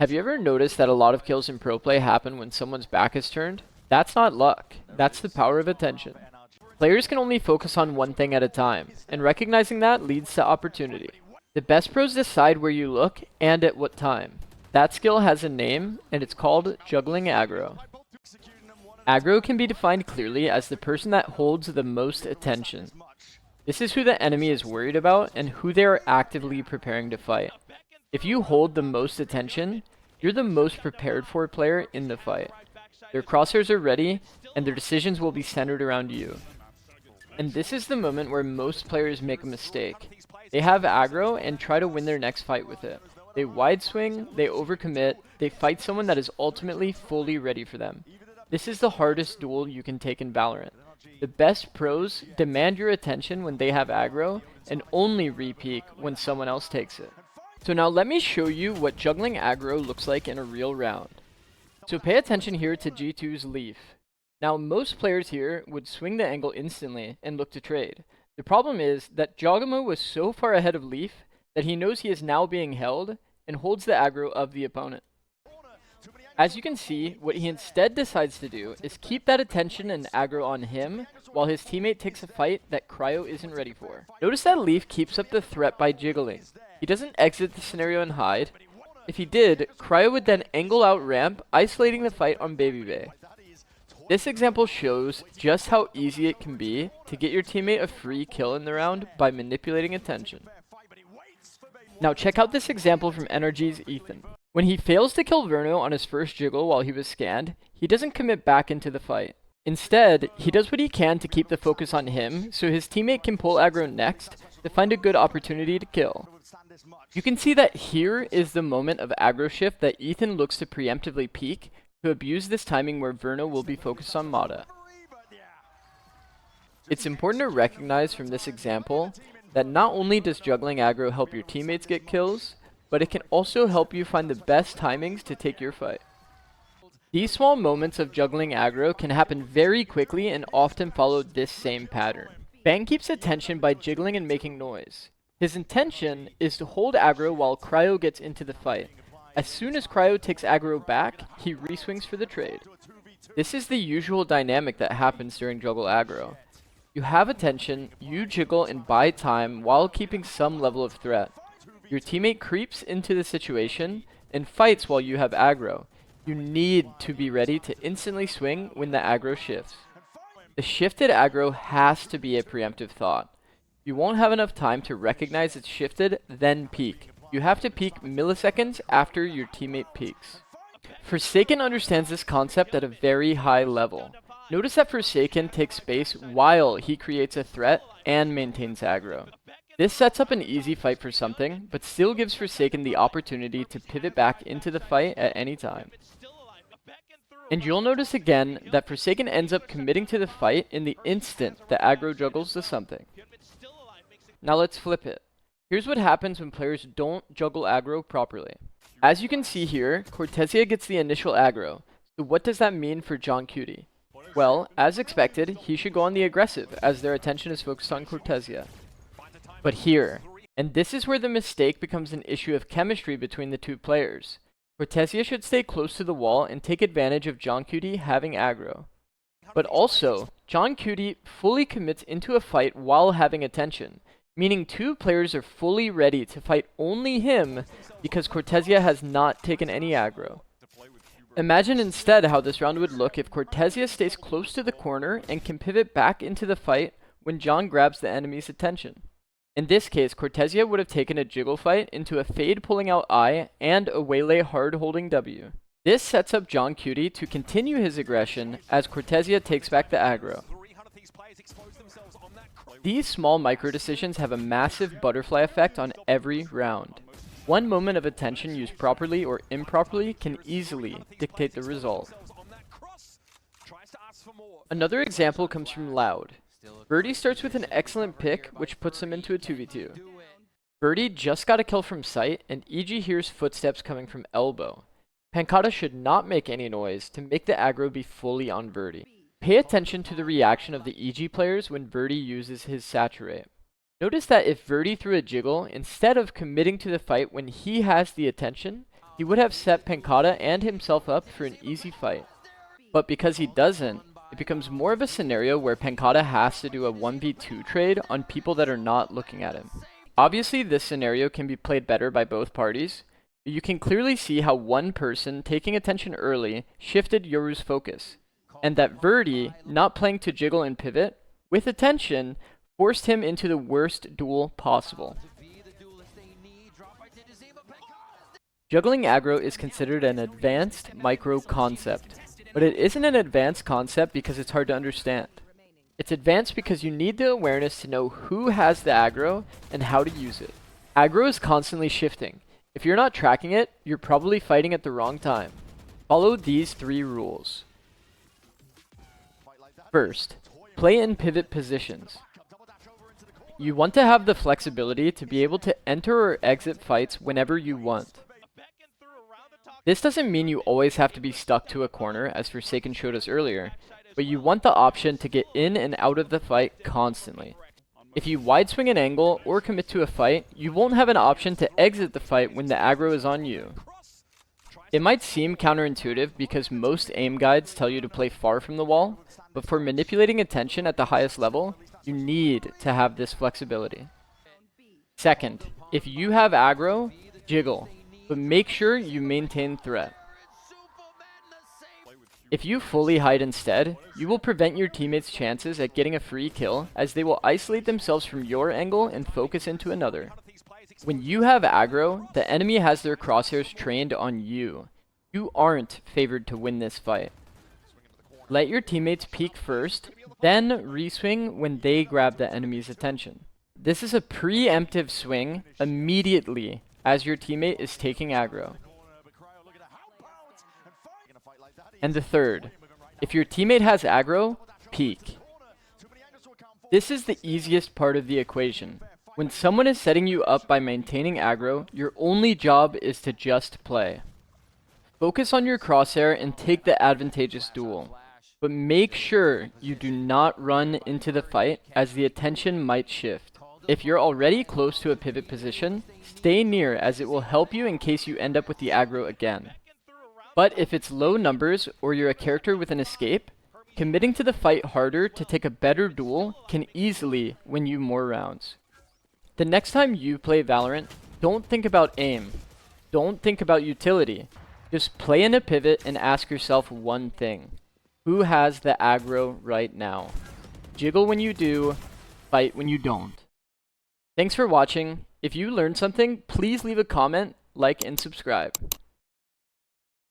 Have you ever noticed that a lot of kills in pro play happen when someone's back is turned? That's not luck, that's the power of attention. Players can only focus on one thing at a time, and recognizing that leads to opportunity. The best pros decide where you look and at what time. That skill has a name, and it's called Juggling Aggro. Aggro can be defined clearly as the person that holds the most attention. This is who the enemy is worried about and who they are actively preparing to fight. If you hold the most attention, you're the most prepared for player in the fight. Their crosshairs are ready, and their decisions will be centered around you. And this is the moment where most players make a mistake. They have aggro and try to win their next fight with it. They wide swing, they overcommit, they fight someone that is ultimately fully ready for them. This is the hardest duel you can take in Valorant. The best pros demand your attention when they have aggro and only re-peek when someone else takes it. So now let me show you what juggling aggro looks like in a real round. So pay attention here to G2's Leaf. Now most players here would swing the angle instantly and look to trade. The problem is that Jogamo was so far ahead of Leaf that he knows he is now being held and holds the aggro of the opponent. As you can see, what he instead decides to do is keep that attention and aggro on him while his teammate takes a fight that Cryo isn't ready for. Notice that Leaf keeps up the threat by jiggling. He doesn't exit the scenario and hide. If he did, Cryo would then angle out ramp, isolating the fight on Baby Bay. This example shows just how easy it can be to get your teammate a free kill in the round by manipulating attention. Now check out this example from NRG's Ethan. When he fails to kill Verno on his first jiggle while he was scanned, he doesn't commit back into the fight. Instead, he does what he can to keep the focus on him so his teammate can pull aggro next to find a good opportunity to kill. You can see that here is the moment of aggro shift that Ethan looks to preemptively peek to abuse this timing where Verno will be focused on Mata. It's important to recognize from this example that not only does juggling aggro help your teammates get kills, but it can also help you find the best timings to take your fight. These small moments of juggling aggro can happen very quickly and often follow this same pattern. Bang keeps attention by jiggling and making noise. His intention is to hold aggro while Cryo gets into the fight. As soon as Cryo takes aggro back, he re-swings for the trade. This is the usual dynamic that happens during juggle aggro. You have attention, you jiggle and buy time while keeping some level of threat. Your teammate creeps into the situation and fights while you have aggro. You need to be ready to instantly swing when the aggro shifts. The shifted aggro has to be a preemptive thought. You won't have enough time to recognize it's shifted, then peek. You have to peek milliseconds after your teammate peeks. Forsaken understands this concept at a very high level. Notice that Forsaken takes space while he creates a threat and maintains aggro. This sets up an easy fight for something, but still gives Forsaken the opportunity to pivot back into the fight at any time. And you'll notice again that Forsaken ends up committing to the fight in the instant the aggro juggles to something. Now let's flip it. Here's what happens when players don't juggle aggro properly. As you can see here, Cortesia gets the initial aggro. So what does that mean for John Cutie? Well, as expected, he should go on the aggressive as their attention is focused on Cortesia. But here, and this is where the mistake becomes an issue of chemistry between the two players. Cortesia should stay close to the wall and take advantage of John Cutie having aggro. But also, John Cutie fully commits into a fight while having attention, meaning two players are fully ready to fight only him because Cortesia has not taken any aggro. Imagine instead how this round would look if Cortesia stays close to the corner and can pivot back into the fight when John grabs the enemy's attention. In this case, Cortesia would have taken a jiggle fight into a fade pulling out I and a waylay hard holding W. This sets up John Cutie to continue his aggression as Cortesia takes back the aggro. These small micro decisions have a massive butterfly effect on every round. One moment of attention used properly or improperly can easily dictate the result. Another example comes from Loud. Birdie starts with an excellent pick, which puts him into a 2v2. Birdie just got a kill from sight, and EG hears footsteps coming from elbow. Pancata should not make any noise to make the aggro be fully on Birdie. Pay attention to the reaction of the EG players when Birdie uses his saturate. Notice that if Birdie threw a jiggle, instead of committing to the fight when he has the attention, he would have set Pankata and himself up for an easy fight. But because he doesn't, it becomes more of a scenario where Pankata has to do a 1v2 trade on people that are not looking at him. Obviously, this scenario can be played better by both parties, but you can clearly see how one person taking attention early shifted Yoru's focus, and that Verdi, not playing to jiggle and pivot, with attention, forced him into the worst duel possible. Juggling aggro is considered an advanced micro concept, but it isn't an advanced concept because it's hard to understand. It's advanced because you need the awareness to know who has the aggro and how to use it. Aggro is constantly shifting. If you're not tracking it, you're probably fighting at the wrong time. Follow these 3 rules. First, play in pivot positions. You want to have the flexibility to be able to enter or exit fights whenever you want. This doesn't mean you always have to be stuck to a corner, as Forsaken showed us earlier, but you want the option to get in and out of the fight constantly. If you wide swing an angle or commit to a fight, you won't have an option to exit the fight when the aggro is on you. It might seem counterintuitive because most aim guides tell you to play far from the wall, but for manipulating attention at the highest level, you need to have this flexibility. Second, if you have aggro, jiggle, but make sure you maintain threat. If you fully hide instead, you will prevent your teammates' chances at getting a free kill, as they will isolate themselves from your angle and focus into another. When you have aggro, the enemy has their crosshairs trained on you. You aren't favored to win this fight. Let your teammates peek first, then re-swing when they grab the enemy's attention. This is a preemptive swing immediately as your teammate is taking aggro. And the third, if your teammate has aggro, peek. This is the easiest part of the equation. When someone is setting you up by maintaining aggro, your only job is to just play. Focus on your crosshair and take the advantageous duel. But make sure you do not run into the fight, as the attention might shift. If you're already close to a pivot position, stay near, as it will help you in case you end up with the aggro again. But if it's low numbers or you're a character with an escape, committing to the fight harder to take a better duel can easily win you more rounds. The next time you play Valorant, don't think about aim. Don't think about utility. Just play in a pivot and ask yourself one thing. Who has the aggro right now? Jiggle when you do, fight when you don't. Thanks for watching. If you learned something, please leave a comment, like, and subscribe.